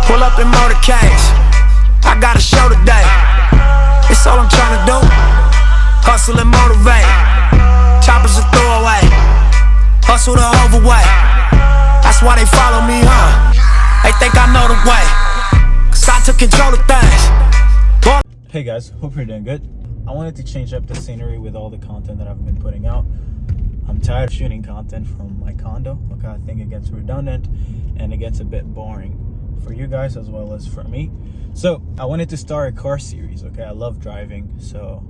Pull up in motorcades, I got a show today. It's all I'm trying to do, hustle and motivate. Choppers a throwaway, hustle the overweight. That's why they follow me, They think I know the way, 'cause I took control of things. Hey guys, hope you're doing good. I wanted to change up the scenery with all the content that I've been putting out. I'm tired of shooting content from my condo. Okay, I think it gets redundant and it gets a bit boring for you guys as well as for me. So I wanted to start a car series. Okay, I love driving, so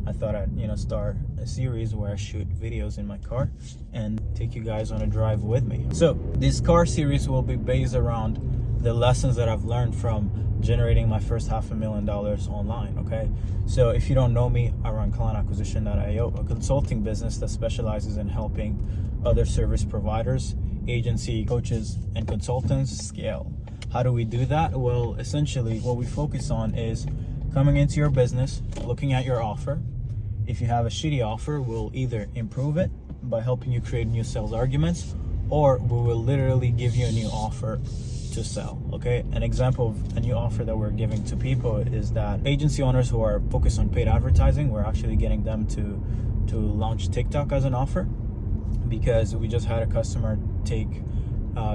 I thought I'd start a series where I shoot videos in my car and take you guys on a drive with me. So this car series will be based around the lessons that I've learned from generating my first $500,000 online. Okay, so if you don't know me, I run clientacquisition.io, a consulting business that specializes in helping other service providers, agency coaches, and consultants scale. How do we do that? Well, essentially what we focus on is coming into your business, looking at your offer. If you have a shitty offer, we'll either improve it by helping you create new sales arguments, or we will literally give you a new offer to sell. Okay, an example of a new offer that we're giving to people is that agency owners who are focused on paid advertising, we're actually getting them to launch TikTok as an offer, because we just had a customer take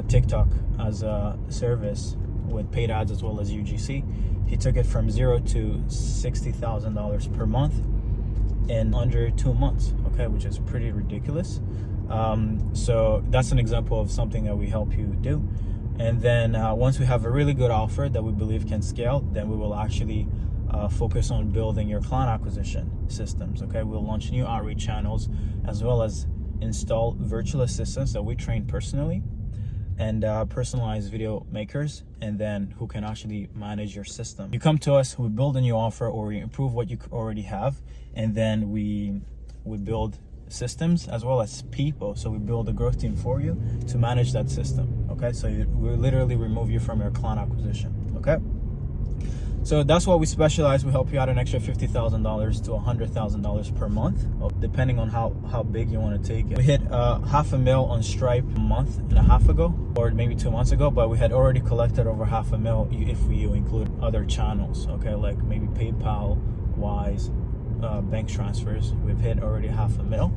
TikTok as a service with paid ads as well as UGC. He took it from $0 to $60,000 per month in under 2 months. Okay, which is pretty ridiculous. So that's an example of something that we help you do. And then once we have a really good offer that we believe can scale, then we will actually focus on building your client acquisition systems. Okay, we'll launch new outreach channels as well as install virtual assistants that we train personally, and personalized video makers, and then who can actually manage your system. You come to us, we build a new offer or we improve what you already have, and then we build systems as well as people. So we build a growth team for you to manage that system. Okay, so we literally remove you from your client acquisition. Okay, so that's what we specialize. We help you out an extra $50,000 to $100,000 per month, depending on how big you want to take it. We hit $500,000 on Stripe a month and a half ago, or maybe 2 months ago, but we had already collected over $500,000 if you include other channels. Okay, like maybe PayPal, Wise, bank transfers. We've hit already $500,000.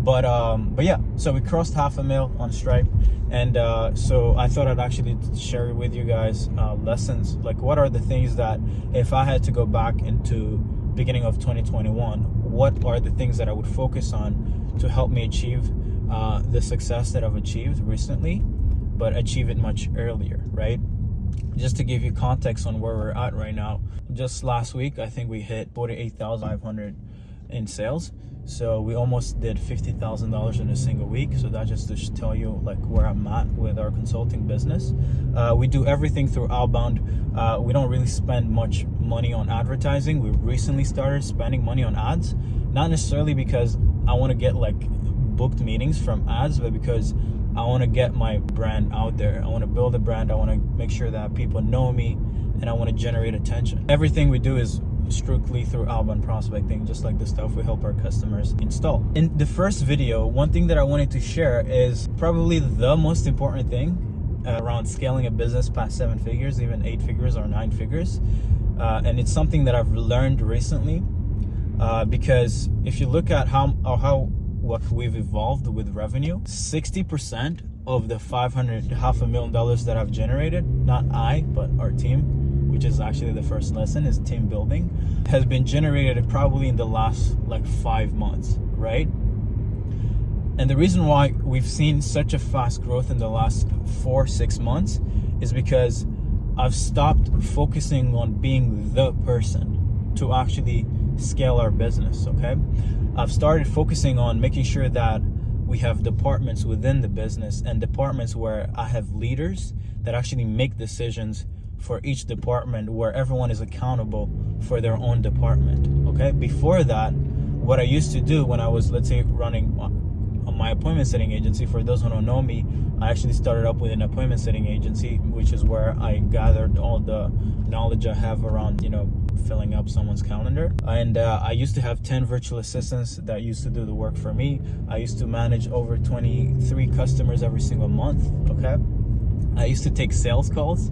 But yeah, so we crossed $500,000 on Stripe, and so I thought I'd actually share with you guys lessons, like what are the things that if I had to go back into beginning of 2021, what are the things that I would focus on to help me achieve the success that I've achieved recently, but achieve it much earlier, right? Just to give you context on where we're at right now, just last week I think we hit 48,500 in sales. So we almost did $50,000 in a single week. So that just to tell you like where I'm at with our consulting business. We do everything through outbound. We don't really spend much money on advertising. We recently started spending money on ads, not necessarily because I want to get like booked meetings from ads, but because I want to get my brand out there. I want to build a brand. I want to make sure that people know me, and I want to generate attention. Everything we do is strictly through outbound prospecting, just like the stuff we help our customers install. In the first video, one thing that I wanted to share is probably the most important thing around scaling a business past 7 figures, even 8 figures or 9 figures. And it's something that I've learned recently, because if you look at what we've evolved with revenue, 60% of the $500,000 that I've generated, not I, but our team, which is actually the first lesson, is team building, has been generated probably in the last like 5 months, right? And the reason why we've seen such a fast growth in the last 4-6 months is because I've stopped focusing on being the person to actually scale our business. Okay, I've started focusing on making sure that we have departments within the business, and departments where I have leaders that actually make decisions for each department, where everyone is accountable for their own department. Okay, before that, what I used to do when I was, let's say, running my appointment setting agency, for those who don't know me, I actually started up with an appointment setting agency, which is where I gathered all the knowledge I have around, filling up someone's calendar. And I used to have 10 virtual assistants that used to do the work for me. I used to manage over 23 customers every single month. Okay, I used to take sales calls.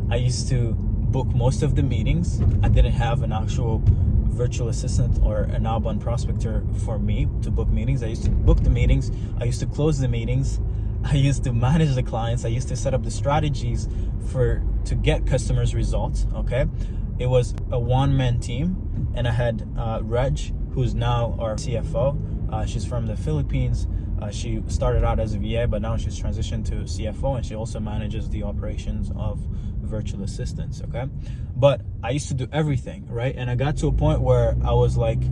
I used to book most of the meetings. I didn't have an actual virtual assistant or an outbound prospector for me to book meetings. I used to book the meetings. I used to close the meetings. I used to manage the clients. I used to set up the strategies to get customers results. Okay, it was a one-man team, and I had Reg, who's now our CFO. She's from the Philippines. She started out as a VA, but now she's transitioned to CFO, and she also manages the operations of virtual assistants. Okay, but I used to do everything, right? And I got to a point where I was making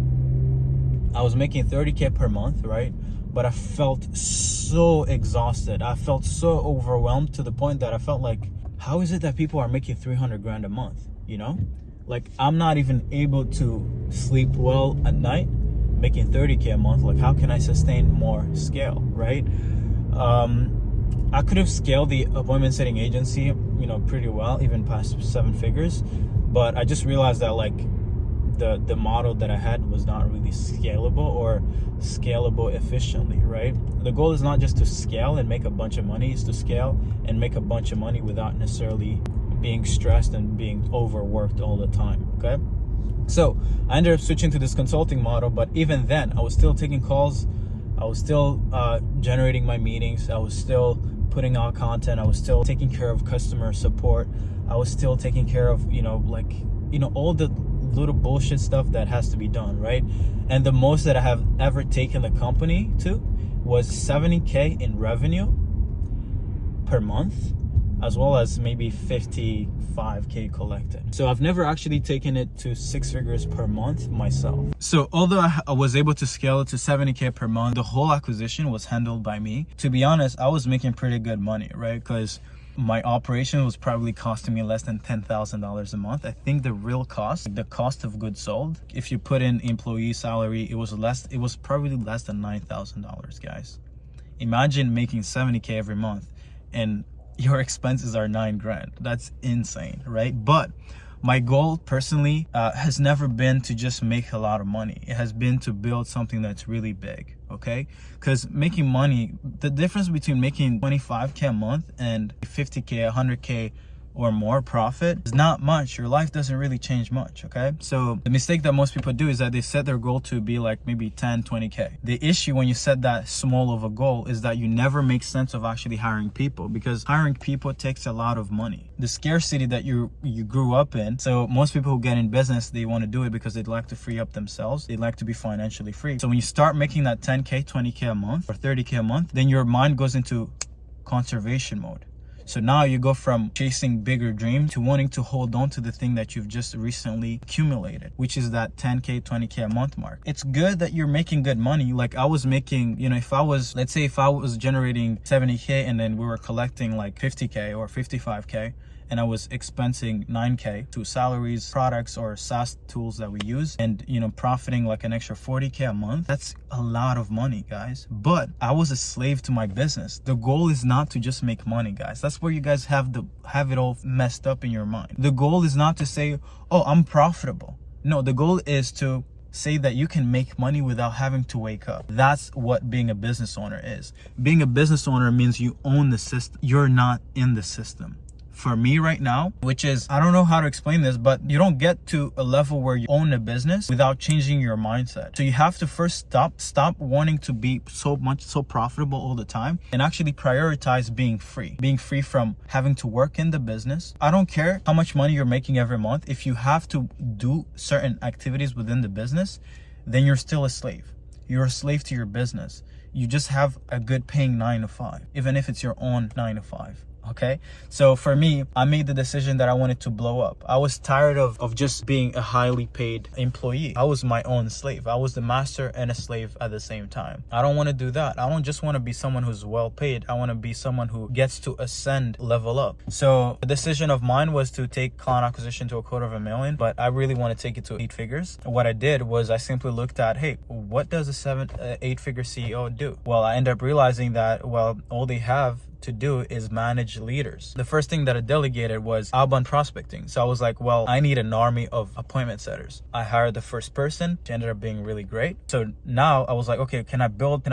30K per month, right? But I felt so exhausted. I felt so overwhelmed to the point that I felt like, how is it that people are making 300 grand a month? You know, like I'm not even able to sleep well at night, making 30K a month. Like, how can I sustain more scale, right? I could have scaled the appointment setting agency, pretty well, even past 7 figures. But I just realized that like the model that I had was not really scalable or scalable efficiently, right? The goal is not just to scale and make a bunch of money, it's to scale and make a bunch of money without necessarily being stressed and being overworked all the time, okay? So I ended up switching to this consulting model, but even then I was still taking calls. I was still generating my meetings. I was still putting out content. I was still taking care of customer support. I was still taking care of, all the little bullshit stuff that has to be done, right? And the most that I have ever taken the company to was 70K in revenue per month, as well as maybe 55K collected. So I've never actually taken it to 6 figures per month myself. So although I was able to scale it to 70K per month, the whole acquisition was handled by me. To be honest, I was making pretty good money, right? Because my operation was probably costing me less than $10,000 a month. I think the real cost, the cost of goods sold, if you put in employee salary, it was probably less than $9,000, guys. Imagine making 70K every month and your expenses are 9 grand. That's insane, right? But my goal personally has never been to just make a lot of money. It has been to build something that's really big, okay? Because making money, the difference between making 25K a month and 50K, 100K or more profit is not much. Your life doesn't really change much, okay? So the mistake that most people do is that they set their goal to be like maybe 10, 20K. The issue when you set that small of a goal is that you never make sense of actually hiring people, because hiring people takes a lot of money. The scarcity that you grew up in, so most people who get in business, they want to do it because they'd like to free up themselves. They'd like to be financially free. So when you start making that 10K, 20K a month or 30K a month, then your mind goes into conservation mode. So now you go from chasing bigger dreams to wanting to hold on to the thing that you've just recently accumulated, which is that 10K, 20K a month mark. It's good that you're making good money. Like I was making, let's say if I was generating 70K and then we were collecting like 50K or 55K, and I was expensing 9K to salaries, products, or SaaS tools that we use, and profiting like an extra 40K a month. That's a lot of money, guys. But I was a slave to my business. The goal is not to just make money, guys. That's where you guys have it all messed up in your mind. The goal is not to say, oh, I'm profitable. No, the goal is to say that you can make money without having to wake up. That's what being a business owner is. Being a business owner means you own the system. You're not in the system. For me right now, which is, I don't know how to explain this, but you don't get to a level where you own a business without changing your mindset. So you have to first stop wanting to be so profitable all the time and actually prioritize being free from having to work in the business. I don't care how much money you're making every month. If you have to do certain activities within the business, then you're still a slave. You're a slave to your business. You just have a good paying 9 to 5, even if it's your own 9 to 5. Okay, so for me, I made the decision that I wanted to blow up. I was tired of just being a highly paid employee. I was my own slave. I was the master and a slave at the same time. I don't want to do that. I don't just want to be someone who's well paid. I want to be someone who gets to ascend, level up. So the decision of mine was to take client acquisition to $250,000, but I really want to take it to 8 figures. What I did was I simply looked at, hey, what does a 8-figure CEO do? Well, I ended up realizing that, all they have to do is manage leaders. The first thing that I delegated was outbound prospecting. So I was like, I need an army of appointment setters. I hired the first person. She ended up being really great. So now I was like, okay, can I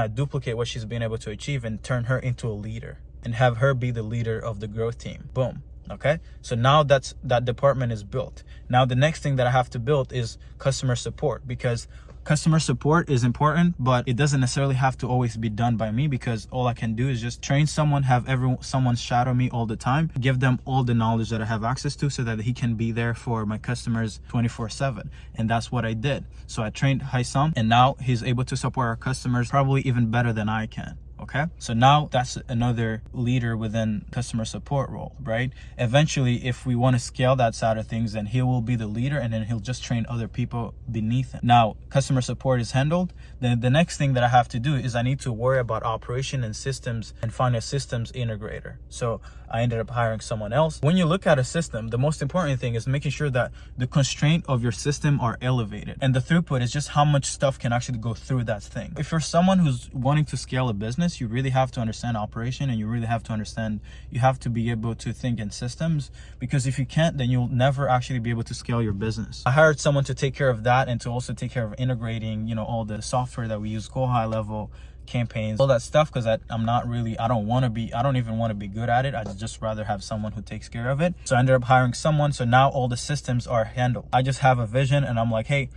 duplicate what she's been able to achieve and turn her into a leader and have her be the leader of the growth team? Boom. Okay, so now that department is built. Now the next thing that I have to build is customer support, because customer support is important, but it doesn't necessarily have to always be done by me, because all I can do is just train someone, have someone shadow me all the time, give them all the knowledge that I have access to, so that he can be there for my customers 24/7. And that's what I did. So I trained Haisam, and now he's able to support our customers probably even better than I can. Okay, so now that's another leader within customer support role, right? Eventually, if we want to scale that side of things, then he will be the leader, and then he'll just train other people beneath him. Now, customer support is handled. Then the next thing that I have to do is I need to worry about operation and systems and find a systems integrator. So I ended up hiring someone else. When you look at a system, the most important thing is making sure that the constraint of your system are elevated, and the throughput is just how much stuff can actually go through that thing. If you're someone who's wanting to scale a business, you really have to understand operation, and you really have to understand, you have to be able to think in systems, because if you can't, then you'll never actually be able to scale your business. I hired someone to take care of that, and to also take care of integrating, all the software that we use, go high level campaigns, all that stuff, because I don't even want to be good at it. I'd just rather have someone who takes care of it. So I ended up hiring someone. So now all the systems are handled. I just have a vision, and I'm like, hey,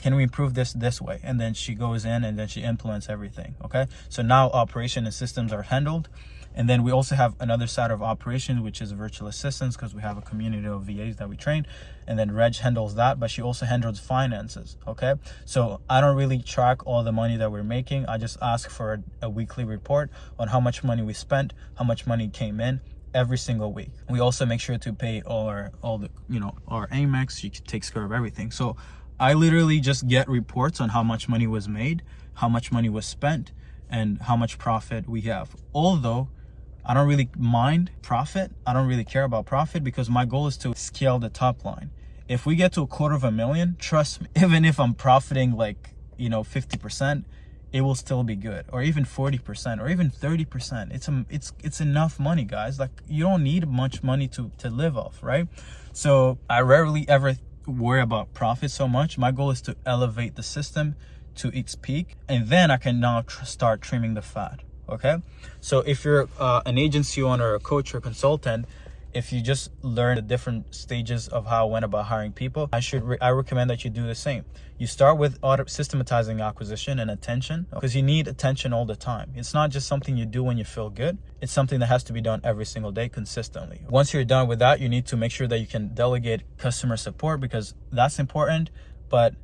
can we improve this way? And then she goes in, and then she implements everything. Okay, so now operation and systems are handled. And then we also have another side of operations, which is virtual assistants, because we have a community of VAs that we train. And then Reg handles that, but she also handles finances. Okay, so I don't really track all the money that we're making. I just ask for a weekly report on how much money we spent, how much money came in every single week. We also make sure to pay our Amex. She takes care of everything. So I literally just get reports on how much money was made, how much money was spent, and how much profit we have. Although I don't really mind profit. I don't really care about profit, because my goal is to scale the top line. If we get to $250,000, trust me, even if I'm profiting 50%, it will still be good, or even 40%, or even 30%. It's enough money, guys. Like, you don't need much money to live off, right? So I rarely ever worry about profit so much. My goal is to elevate the system to its peak, and then I can now start trimming the fat. Okay, so if you're an agency owner, or a coach, or consultant, if you just learn the different stages of how I went about hiring people, I recommend that you do the same. You start with systematizing acquisition and attention, because you need attention all the time. It's not just something you do when you feel good. It's something that has to be done every single day consistently. Once you're done with that, you need to make sure that you can delegate customer support, because that's important, but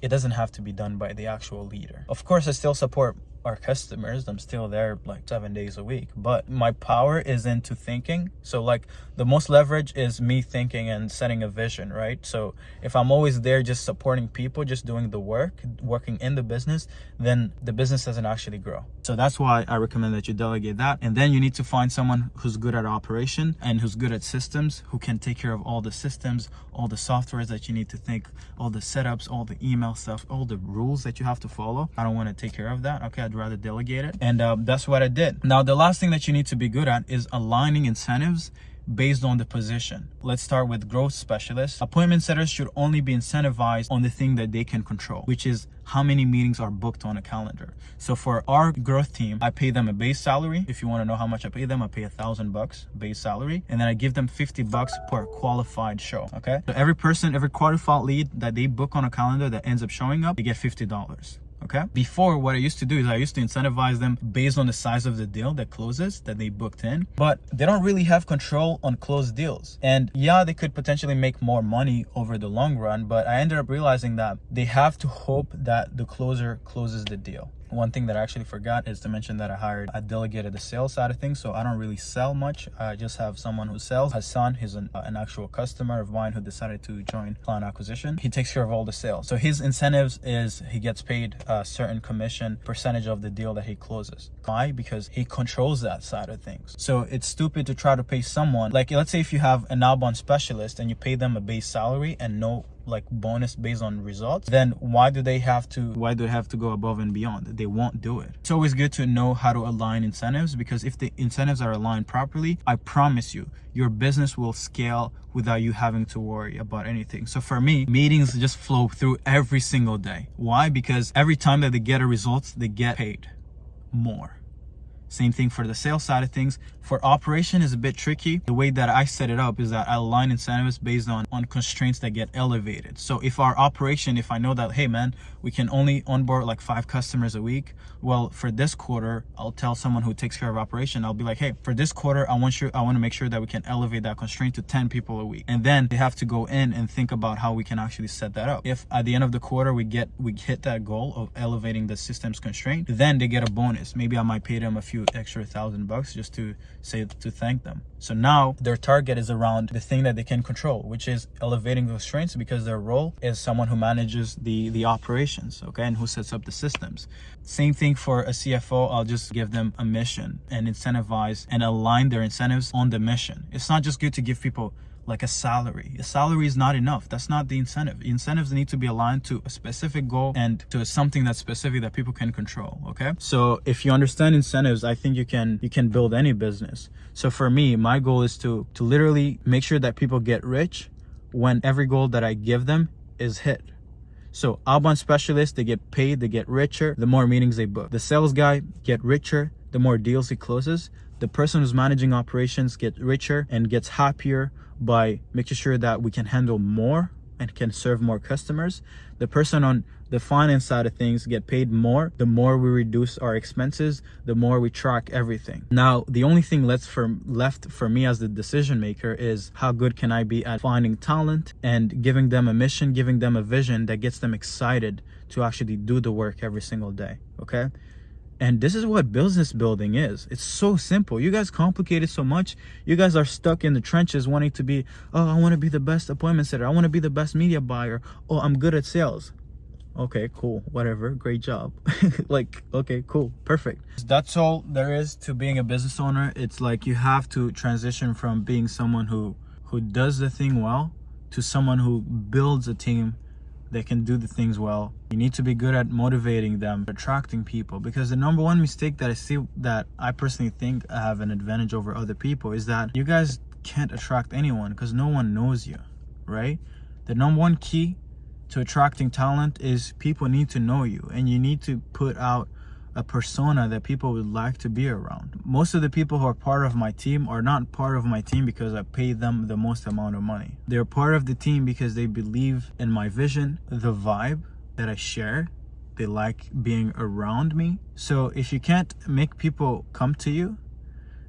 it doesn't have to be done by the actual leader. Of course, I still support our customers. I'm still there 7 days a week, but my power is into thinking. So the most leverage is me thinking and setting a vision, right? So if I'm always there just supporting people, just doing the work, working in the business, then the business doesn't actually grow. So that's why I recommend that you delegate that. And then you need to find someone who's good at operation and who's good at systems, who can take care of all the systems, all the softwares that you need to think, all the setups, all the email stuff, all the rules that you have to follow. I don't want to take care of that. Okay, I'd rather delegate it. And that's what I did. Now, the last thing that you need to be good at is aligning incentives based on the position. Let's start with growth specialists. Appointment setters should only be incentivized on the thing that they can control, which is how many meetings are booked on a calendar. So for our growth team, I pay them a base salary. If you want to know how much I pay them, I pay $1,000 base salary, and then I give them $50 per qualified show. Okay, so every qualified lead that they book on a calendar that ends up showing up, they get $50. Okay, before, what I used to do is I used to incentivize them based on the size of the deal that closes, that they booked in, but they don't really have control on closed deals. And yeah, they could potentially make more money over the long run, but I ended up realizing that they have to hope that the closer closes the deal. One thing that I actually forgot is to mention that I delegated the sales side of things, so I don't really sell much. I just have someone who sells. Hassan, he's an actual customer of mine who decided to join client acquisition. He takes care of all the sales. So his incentives is he gets paid a certain commission percentage of the deal that he closes. Why? Because he controls that side of things. So it's stupid to try to pay someone, let's say if you have an outbound specialist and you pay them a base salary and no bonus based on results, then why do they have to go above and beyond? They won't do it. It's always good to know how to align incentives, because if the incentives are aligned properly, I promise you, your business will scale without you having to worry about anything. So for me, meetings just flow through every single day. Why? Because every time that they get a result, they get paid more. Same thing for the sales side of things. For operation is a bit tricky. The way that I set it up is that I align incentives based on constraints that get elevated. So if our operation, if I know that, hey man, we can only onboard like 5 customers a week, well, for this quarter, I'll tell someone who takes care of operation, I'll be like, hey, for this quarter, I want to make sure that we can elevate that constraint to 10 people a week. And then they have to go in and think about how we can actually set that up. If at the end of the quarter we hit that goal of elevating the system's constraint, then they get a bonus. Maybe I might pay them a few extra $1,000 just to thank them. So now their target is around the thing that they can control, which is elevating the constraints, because their role is someone who manages the operations, okay, and who sets up the systems. Same thing for a CFO. I'll just give them a mission and incentivize and align their incentives on the mission. It's not just good to give people like a salary. A salary is not enough. That's not the incentive. Incentives need to be aligned to a specific goal and to something that's specific that people can control, okay? So if you understand incentives, I think you can build any business. So for me, my goal is to literally make sure that people get rich when every goal that I give them is hit. So outbound specialists, they get paid, they get richer the more meetings they book. The sales guy get richer the more deals he closes. The person who's managing operations gets richer and gets happier by making sure that we can handle more and can serve more customers. The person on the finance side of things get paid more. The more we reduce our expenses, the more we track everything. Now, the only thing left for me as the decision maker is how good can I be at finding talent and giving them a mission, giving them a vision that gets them excited to actually do the work every single day, okay? And this is what business building is. It's so simple. You guys complicate it so much. You guys are stuck in the trenches wanting to be, oh, I want to be the best appointment setter. I want to be the best media buyer. Oh, I'm good at sales. Okay, cool, whatever, great job. Like, okay, cool, perfect. That's all there is to being a business owner. It's like you have to transition from being someone who does the thing well to someone who builds a team that can do the things well. You need to be good at motivating them, attracting people, because the number one mistake that I see, that I personally think I have an advantage over other people, is that you guys can't attract anyone because no one knows you, right? The number one key to attracting talent is people need to know you, and you need to put out a persona that people would like to be around. Most of the people who are part of my team are not part of my team because I pay them the most amount of money. They're part of the team because they believe in my vision, the vibe that I share. They like being around me. So if you can't make people come to you,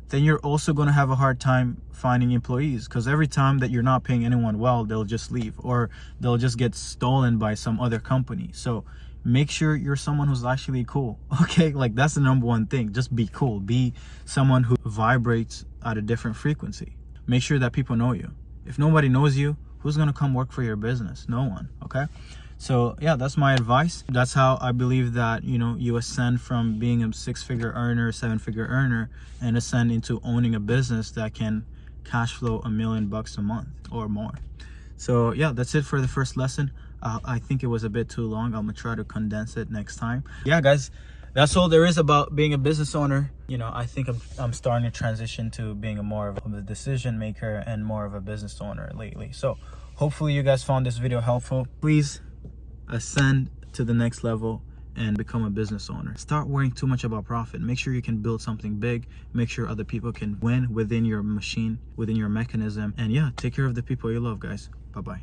then you're also going to have a hard time finding employees, because every time that you're not paying anyone well, they'll just leave or they'll just get stolen by some other company. So make sure you're someone who's actually cool, okay? Like, that's the number one thing. Just be cool. Be someone who vibrates at a different frequency. Make sure that people know you. If nobody knows you, who's going to come work for your business? No one, okay? So yeah, that's my advice. That's how I believe that, you know, you ascend from being a 6-figure earner, 7-figure earner, and ascend into owning a business that can cash flow $1 million a month or more. So yeah, that's it for the first lesson. I think it was a bit too long. I'm gonna try to condense it next time. Yeah, guys, that's all there is about being a business owner. You know, I think I'm starting to transition to being more of a decision maker and more of a business owner lately. So hopefully you guys found this video helpful. Please ascend to the next level and become a business owner. Start worrying too much about profit. Make sure you can build something big. Make sure other people can win within your machine, within your mechanism. And yeah, take care of the people you love, guys. Bye-bye.